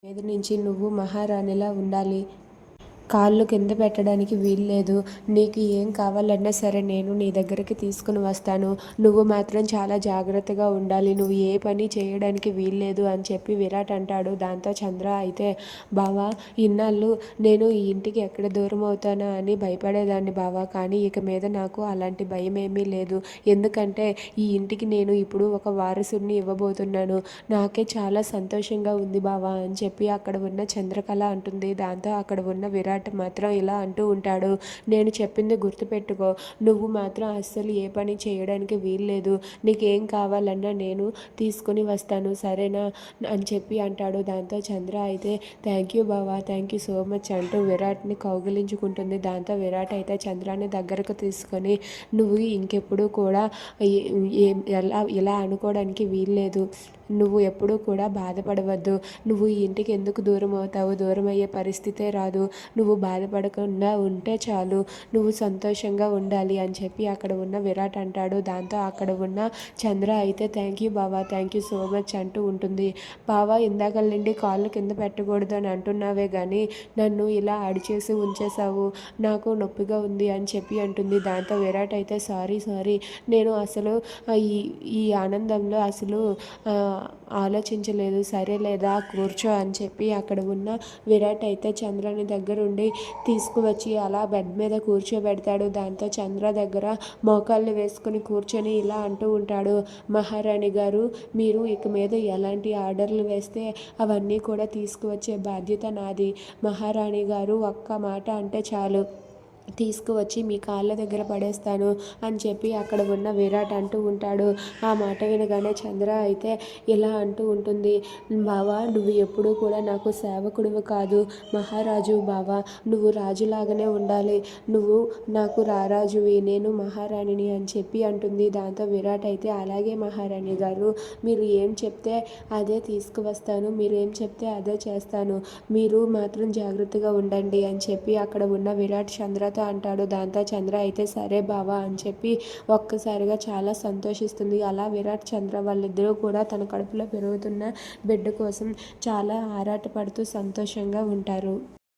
మీద నుంచి నువ్వు మహారాణిలా ఉండాలి. కాళ్ళు కింద పెట్టడానికి వీల్లేదు. నీకు ఏం కావాలన్నా సరే నేను నీ దగ్గరికి తీసుకుని వస్తాను. నువ్వు మాత్రం చాలా జాగ్రత్తగా ఉండాలి. నువ్వు ఏ పని చేయడానికి వీల్లేదు అని చెప్పి విరాట్ అంటాడు. దాంతో చంద్ర అయితే బావా, ఇన్నాళ్ళు నేను ఈ ఇంటికి ఎక్కడ దూరం అవుతానా అని భయపడేదాన్ని బావా. కానీ ఇక మీద నాకు అలాంటి భయం ఏమీ లేదు. ఎందుకంటే ఈ ఇంటికి నేను ఇప్పుడు ఒక వారసుడిని ఇవ్వబోతున్నాను. నాకే చాలా సంతోషంగా ఉంది బావా అని చెప్పి అక్కడ ఉన్న చంద్రకళ అంటుంది. దాంతో అక్కడ ఉన్న విరాట్ మాత్రం ఇలా అంటూ ఉంటాడు, నేను చెప్పింది గుర్తుపెట్టుకో. నువ్వు మాత్రం అస్సలు ఏ పని చేయడానికి వీల్లేదు. నీకేం కావాలన్నా నేను తీసుకుని వస్తాను, సరేనా అని చెప్పి అంటాడు. దాంతో చంద్ర అయితే థ్యాంక్ యూ బావా, థ్యాంక్ యూ సో మచ్ అంటూ విరాట్ని కౌగిలించుకుంటుంది. దాంతో విరాట్ అయితే చంద్రాన్ని దగ్గరకు తీసుకొని నువ్వు ఇంకెప్పుడు కూడా ఇలా అనుకోవడానికి వీల్లేదు. నువ్వు ఎప్పుడూ కూడా బాధపడవద్దు. నువ్వు ఈ ఇంటికి ఎందుకు దూరం అవుతావు? దూరం అయ్యే పరిస్థితే రాదు. నువ్వు బాధపడకుండా ఉంటే చాలు. నువ్వు సంతోషంగా ఉండాలి అని చెప్పి అక్కడ ఉన్న విరాట్ అంటాడు. దాంతో అక్కడ ఉన్న చంద్ర అయితే థ్యాంక్ యూ బావా, థ్యాంక్ యూ సో మచ్ అంటూ ఉంటుంది. బావా, ఇందాక నుండి కాళ్ళు కింద పెట్టకూడదు అని అంటున్నావే కానీ నన్ను ఇలా అడిచేసి ఉంచేశావు. నాకు నొప్పిగా ఉంది అని చెప్పి అంటుంది. దాంతో విరాట్ అయితే సారీ నేను అసలు ఈ ఈ ఆనందంలో అసలు ఆలోచించలేదు. సరే లేదా కూర్చో అని చెప్పి అక్కడ ఉన్న విరాట్ అయితే చంద్రని దగ్గరుండి తీసుకువచ్చి అలా బెడ్ మీద కూర్చోబెడతాడు. దాంతో చంద్ర దగ్గర మోకాళ్ళు వేసుకుని కూర్చొని ఇలా అంటూ ఉంటాడు, మహారాణి గారు, మీరు ఇక మీద ఎలాంటి ఆర్డర్లు వేస్తే అవన్నీ కూడా తీసుకువచ్చే బాధ్యత నాది. మహారాణి గారు ఒక్క మాట అంటే చాలు, తీసుకువచ్చి మీ కాళ్ళ దగ్గర పడేస్తాను అని చెప్పి అక్కడ ఉన్న విరాట్ అంటూ ఉంటాడు. ఆ మాట వినగానే చంద్ర అయితే ఇలా అంటూ ఉంటుంది, బావా, నువ్వు ఎప్పుడూ కూడా నాకు సేవకుడువు కాదు, మహారాజు బావా. నువ్వు రాజులాగానే ఉండాలి. నువ్వు నాకు రారాజువి, నేను మహారాణిని అని చెప్పి అంటుంది. దాంతో విరాట్ అయితే అలాగే మహారాణి గారు, మీరు ఏం చెప్తే అదే తీసుకువస్తాను, మీరు ఏం చెప్తే అదే చేస్తాను. మీరు మాత్రం జాగ్రత్తగా ఉండండి అని చెప్పి అక్కడ ఉన్న విరాట్ చంద్రతో అంటాడు. దాంతో చంద్ర అయితే సరే బావా అని చెప్పి ఒక్కసారిగా చాలా సంతోషిస్తుంది. అలా విరాట్ చంద్ర వాళ్ళిద్దరూ కూడా తన కడుపులో పెరుగుతున్న బిడ్డ కోసం చాలా ఆరాటపడుతూ సంతోషంగా ఉంటారు.